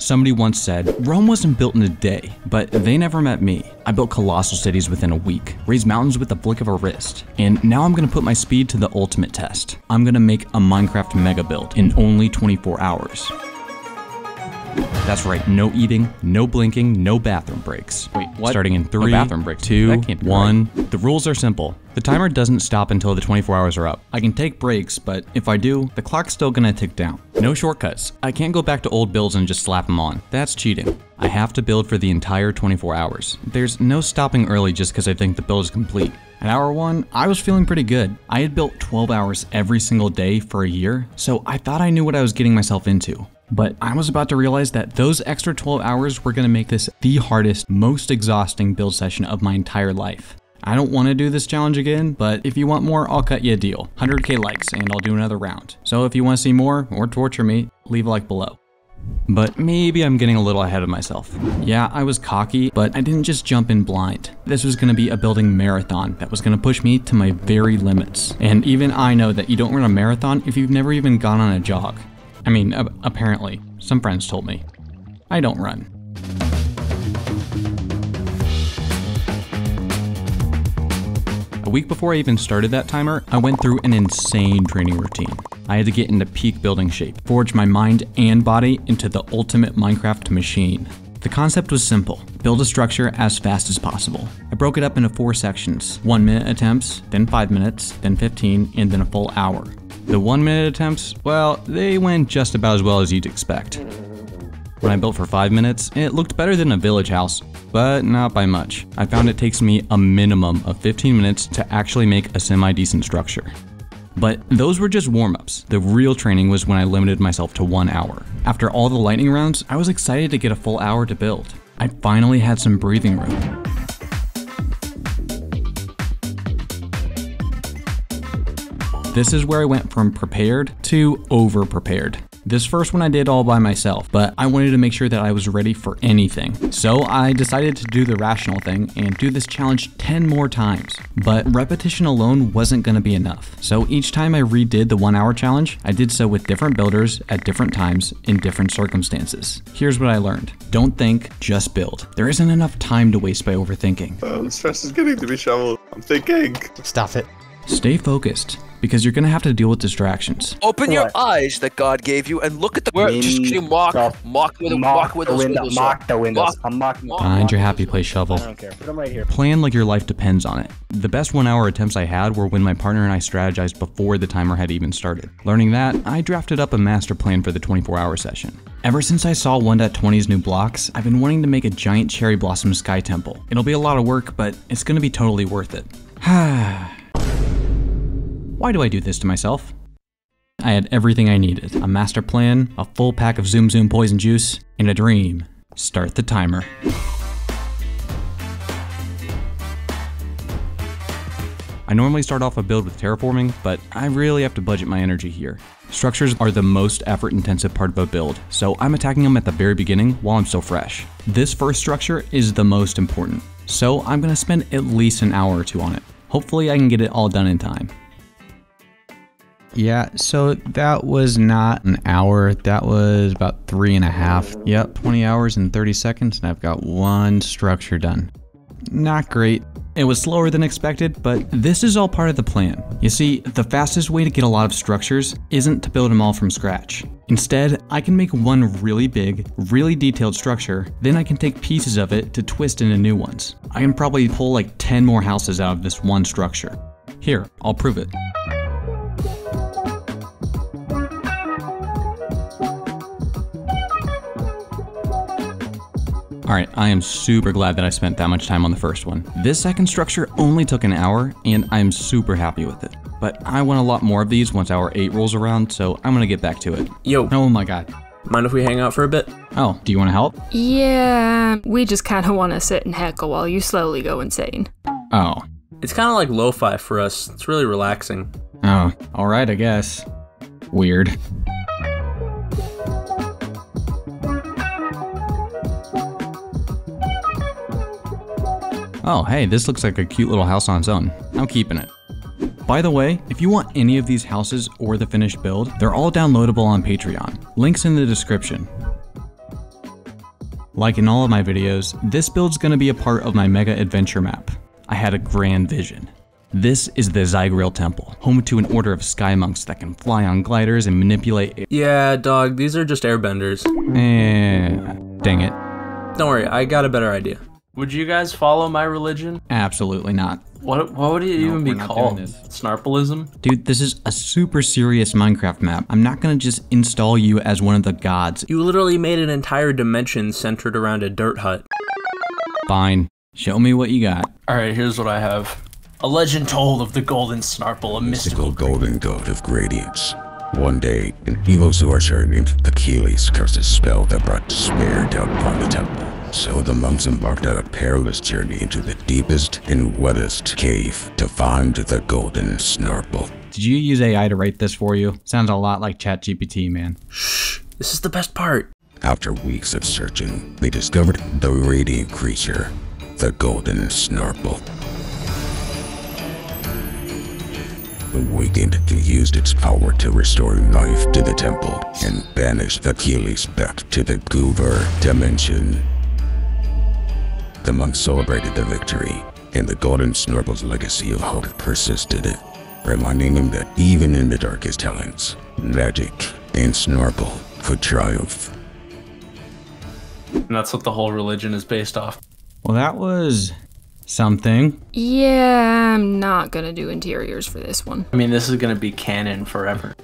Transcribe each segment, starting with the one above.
Somebody once said, Rome wasn't built in a day, but they never met me. I built colossal cities within a week, raised mountains with the flick of a wrist, and now I'm gonna put my speed to the ultimate test. I'm gonna make a Minecraft mega build in only 24 hours. That's right, no eating, no blinking, no bathroom breaks. Wait, what? Starting in 3, 2, 1. Right. The rules are simple. The timer doesn't stop until the 24 hours are up. I can take breaks, but if I do, the clock's still gonna tick down. No shortcuts. I can't go back to old builds and just slap them on. That's cheating. I have to build for the entire 24 hours. There's no stopping early just because I think the build is complete. At hour 1, I was feeling pretty good. I had built 12 hours every single day for a year, so I thought I knew what I was getting myself into. But I was about to realize that those extra 12 hours were gonna make this the hardest, most exhausting build session of my entire life. I don't want to do this challenge again, but if you want more, I'll cut you a deal. 100k likes and I'll do another round. So if you want to see more or torture me, leave a like below. But maybe I'm getting a little ahead of myself. Yeah, I was cocky, but I didn't just jump in blind. This was gonna be a building marathon that was gonna push me to my very limits. And even I know that you don't run a marathon if you've never even gone on a jog. I mean, apparently. Some friends told me. I don't run. A week before I even started that timer, I went through an insane training routine. I had to get into peak building shape, forge my mind and body into the ultimate Minecraft machine. The concept was simple: build a structure as fast as possible. I broke it up into 4 sections: 1-minute attempts, then 5 minutes, then 15, and then a full hour. The 1-minute attempts, well, they went just about as well as you'd expect. When I built for 5 minutes, it looked better than a village house, but not by much. I found it takes me a minimum of 15 minutes to actually make a semi-decent structure. But those were just warm-ups. The real training was when I limited myself to 1 hour. After all the lightning rounds, I was excited to get a full hour to build. I finally had some breathing room. This is where I went from prepared to over-prepared. This first one I did all by myself, but I wanted to make sure that I was ready for anything. So I decided to do the rational thing and do this challenge 10 more times. But repetition alone wasn't gonna be enough. So each time I redid the 1 hour challenge, I did so with different builders at different times in different circumstances. Here's what I learned. Don't think, just build. There isn't enough time to waste by overthinking. The stress is getting to me, Shovel. I'm thinking. Stop it. Stay focused, because you're gonna have to deal with distractions. Open your eyes that God gave you and look at the world. Just mock the windows. Find your happy place, Shovel. I don't care. Put them right here. Plan like your life depends on it. The best 1 hour attempts I had were when my partner and I strategized before the timer had even started. Learning that, I drafted up a master plan for the 24-hour session. Ever since I saw 1.20's new blocks, I've been wanting to make a giant cherry blossom sky temple. It'll be a lot of work, but it's gonna be totally worth it. Why do I do this to myself? I had everything I needed: a master plan, a full pack of Zoom Zoom poison juice, and a dream. Start the timer. I normally start off a build with terraforming, but I really have to budget my energy here. Structures are the most effort-intensive part of a build, so I'm attacking them at the very beginning while I'm still fresh. This first structure is the most important, so I'm gonna spend at least an hour or 2 on it. Hopefully I can get it all done in time. Yeah, so that was not an hour, that was about 3.5. Yep, 20 hours and 30 seconds, and I've got 1 structure done. Not great. It was slower than expected, but this is all part of the plan. You see, the fastest way to get a lot of structures isn't to build them all from scratch. Instead, I can make one really big, really detailed structure, then I can take pieces of it to twist into new ones. I can probably pull like 10 more houses out of this one structure. Here, I'll prove it. Alright, I am super glad that I spent that much time on the first one. This second structure only took an hour, and I'm super happy with it. But I want a lot more of these once hour 8 rolls around, so I'm gonna get back to it. Yo. Oh my god. Mind if we hang out for a bit? Oh, do you want to help? Yeah, we just kind of want to sit and heckle while you slowly go insane. Oh. It's kind of like lo-fi for us. It's really relaxing. Oh, alright, I guess. Weird. Oh, hey, this looks like a cute little house on its own. I'm keeping it. By the way, if you want any of these houses or the finished build, they're all downloadable on Patreon. Links in the description. Like in all of my videos, this build's gonna be a part of my mega adventure map. I had a grand vision. This is the Zygreal Temple, home to an order of sky monks that can fly on gliders and manipulate. Yeah, dog, these are just airbenders. Dang it. Don't worry, I got a better idea. Would you guys follow my religion? Absolutely not. What would it even be we're not called? doing this. Snarpalism? Dude, this is a super serious Minecraft map. I'm not gonna just install you as one of the gods. You literally made an entire dimension centered around a dirt hut. Fine. Show me what you got. Alright, here's what I have. A legend told of the golden Snarple, a mystical golden god of gradients. One day, an evil sorcerer named Achilles cast a spell that brought despair down upon the temple. So the monks embarked on a perilous journey into the deepest and wettest cave to find the golden Snarple. Did you use AI to write this for you? Sounds a lot like ChatGPT, man. Shh, this is the best part. After weeks of searching, they discovered the radiant creature, the golden Snarple. Awakened, he used its power to restore life to the temple and banished Achilles back to the Goober dimension. The monks celebrated their victory, and the golden Snarple's legacy of hope persisted, reminding him that even in the darkest talents, magic and Snarple could triumph. And that's what the whole religion is based off. Well, that was something. Yeah, I'm not gonna do interiors for this one. I mean, this is gonna be canon forever.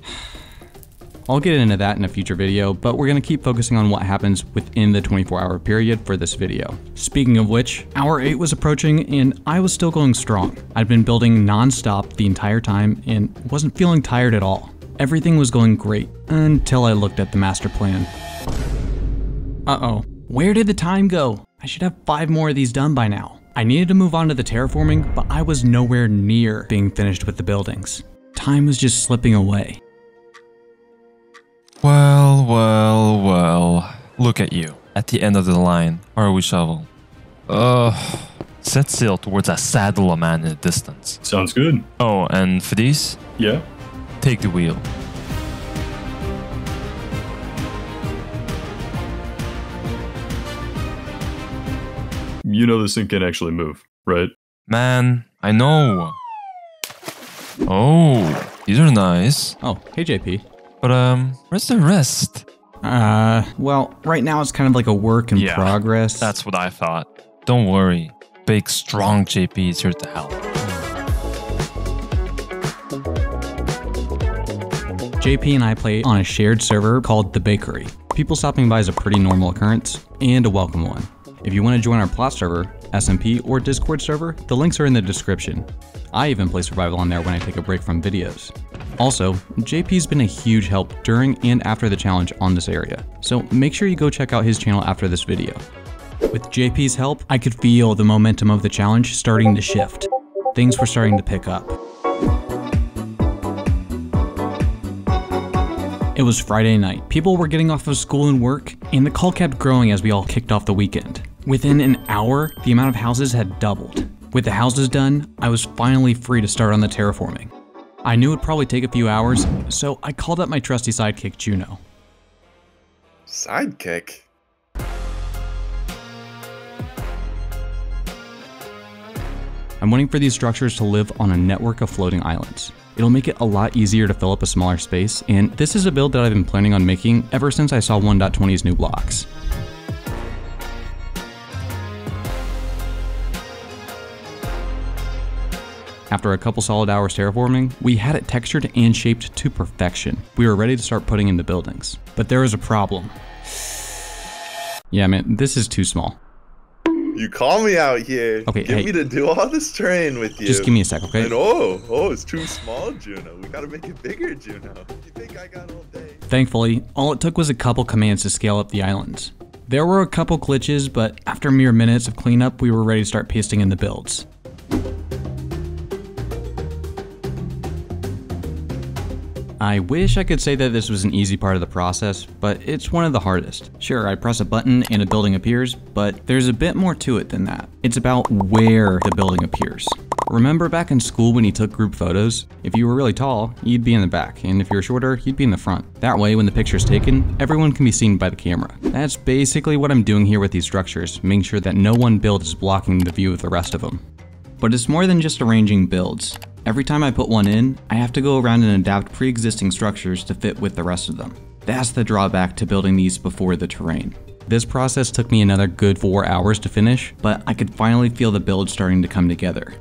I'll get into that in a future video, but we're gonna keep focusing on what happens within the 24-hour period for this video. Speaking of which, hour 8 was approaching and I was still going strong. I'd been building non-stop the entire time and wasn't feeling tired at all. Everything was going great until I looked at the master plan. Uh-oh, where did the time go? I should have 5 more of these done by now. I needed to move on to the terraforming, but I was nowhere near being finished with the buildings. Time was just slipping away. Well, look at you. At the end of the line, are we shovel? Set sail towards a saddle of man in the distance. Sounds good. Oh, and for these, Yeah? take the wheel. You know this thing can actually move, right? Man, I know. Oh, these are nice. Oh, hey JP. But where's the rest? Well, right now it's kind of like a work in progress. That's what I thought. Don't worry. Big, strong JP is here to help. JP and I play on a shared server called The Bakery. People stopping by is a pretty normal occurrence, and a welcome one. If you want to join our plot server, SMP, or Discord server, the links are in the description. I even play survival on there when I take a break from videos. Also, JP's been a huge help during and after the challenge on this area, so make sure you go check out his channel after this video. With JP's help, I could feel the momentum of the challenge starting to shift. Things were starting to pick up. It was Friday night. People were getting off of school and work, and the call kept growing as we all kicked off the weekend. Within an hour, the amount of houses had doubled. With the houses done, I was finally free to start on the terraforming. I knew it'd probably take a few hours, so I called up my trusty sidekick, Juno. Sidekick? I'm wanting for these structures to live on a network of floating islands. It'll make it a lot easier to fill up a smaller space, and this is a build that I've been planning on making ever since I saw 1.20's new blocks. After a couple solid hours terraforming, we had it textured and shaped to perfection. We were ready to start putting in the buildings. But there was a problem. Yeah, man, this is too small. You call me out here. Okay, Get hey. me to do all this terrain with you. Just give me a sec, okay? And it's too small, Juno. We gotta make it bigger, Juno. You think I got all day? Thankfully, all it took was a couple commands to scale up the islands. There were a couple glitches, but after mere minutes of cleanup, we were ready to start pasting in the builds. I wish I could say that this was an easy part of the process, but it's one of the hardest. Sure, I press a button and a building appears, but there's a bit more to it than that. It's about where the building appears. Remember back in school when you took group photos? If you were really tall, you'd be in the back, and if you were shorter, you'd be in the front. That way, when the picture's taken, everyone can be seen by the camera. That's basically what I'm doing here with these structures, making sure that no one build is blocking the view of the rest of them. But it's more than just arranging builds. Every time I put one in, I have to go around and adapt pre-existing structures to fit with the rest of them. That's the drawback to building these before the terrain. This process took me another good 4 hours to finish, but I could finally feel the build starting to come together.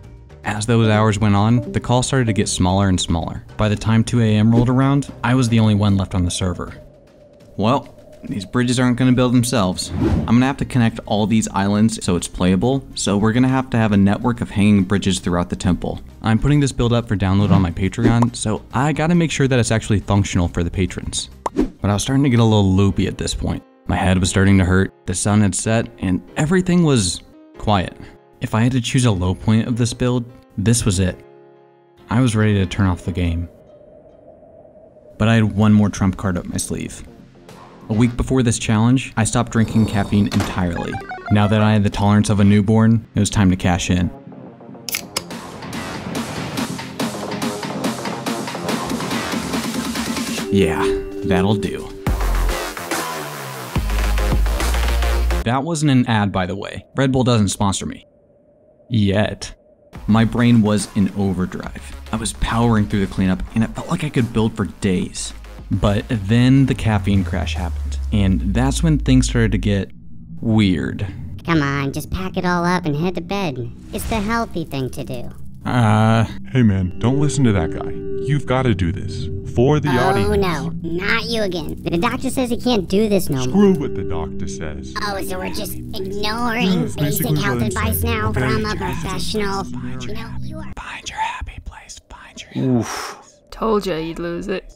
As those hours went on, the call started to get smaller and smaller. By the time 2 AM rolled around, I was the only one left on the server. Well, these bridges aren't going to build themselves. I'm going to have to connect all these islands so it's playable, so we're going to have a network of hanging bridges throughout the temple. I'm putting this build up for download on my Patreon, so I got to make sure that it's actually functional for the patrons. But I was starting to get a little loopy at this point. My head was starting to hurt, the sun had set, and everything was quiet. If I had to choose a low point of this build, this was it. I was ready to turn off the game. But I had one more trump card up my sleeve. A week before this challenge, I stopped drinking caffeine entirely. Now that I had the tolerance of a newborn, it was time to cash in. Yeah, that'll do. That wasn't an ad, by the way. Red Bull doesn't sponsor me. Yet. My brain was in overdrive. I was powering through the cleanup and it felt like I could build for days. But then the caffeine crash happened, and that's when things started to get weird. Come on, just pack it all up and head to bed. It's the healthy thing to do. Hey man, don't listen to that guy. You've got to do this. For the audience. Oh no, not you again. The doctor says he can't do this no more. Screw what the doctor says. Oh, so we're just ignoring basic health advice now from a professional. You know, you are... Find your happy place, find your happy place. Told ya you'd lose it.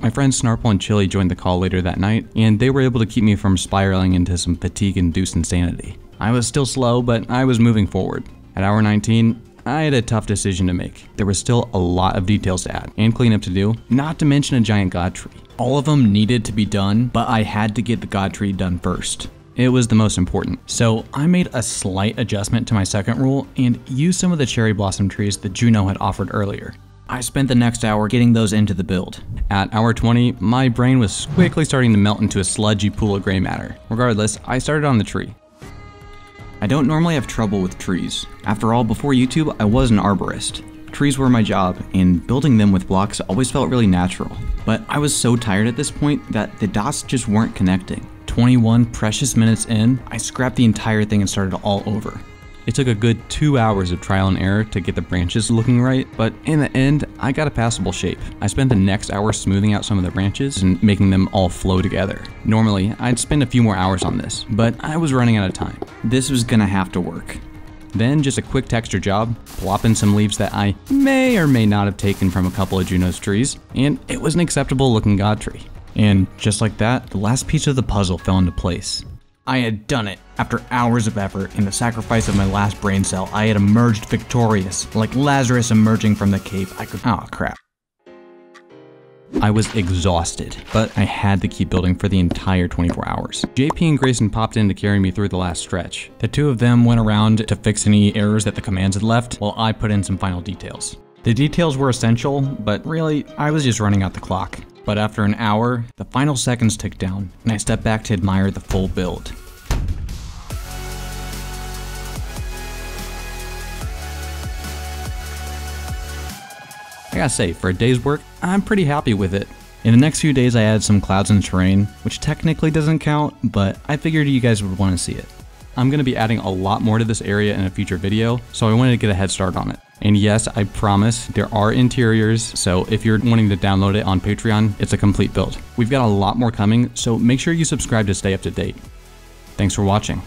My friends Snarple and Chili joined the call later that night, and they were able to keep me from spiraling into some fatigue-induced insanity. I was still slow, but I was moving forward. At hour 19, I had a tough decision to make. There was still a lot of details to add and cleanup to do, not to mention a giant god tree. All of them needed to be done, but I had to get the god tree done first. It was the most important. So I made a slight adjustment to my second rule and used some of the cherry blossom trees that Juno had offered earlier. I spent the next hour getting those into the build. At hour 20, my brain was quickly starting to melt into a sludgy pool of gray matter. Regardless, I started on the tree. I don't normally have trouble with trees. After all, before YouTube, I was an arborist. Trees were my job, and building them with blocks always felt really natural. But I was so tired at this point that the dots just weren't connecting. 21 precious minutes in, I scrapped the entire thing and started all over. It took a good 2 hours of trial and error to get the branches looking right, but in the end, I got a passable shape. I spent the next hour smoothing out some of the branches and making them all flow together. Normally, I'd spend a few more hours on this, but I was running out of time. This was gonna have to work. Then just a quick texture job, plop in some leaves that I may or may not have taken from a couple of Juno's trees, and it was an acceptable looking god tree. And just like that, the last piece of the puzzle fell into place. I had done it. After hours of effort and the sacrifice of my last brain cell, I had emerged victorious. Like Lazarus emerging from the cave, oh crap. I was exhausted, but I had to keep building for the entire 24 hours. JP and Grayson popped in to carry me through the last stretch. The two of them went around to fix any errors that the commands had left, while I put in some final details. The details were essential, but really, I was just running out the clock. But after an hour, the final seconds ticked down, and I stepped back to admire the full build. I gotta say, for a day's work, I'm pretty happy with it. In the next few days I added some clouds in the terrain, which technically doesn't count, but I figured you guys would want to see it. I'm gonna be adding a lot more to this area in a future video, so I wanted to get a head start on it. And yes, I promise, there are interiors, so if you're wanting to download it on Patreon, it's a complete build. We've got a lot more coming, so make sure you subscribe to stay up to date. Thanks for watching.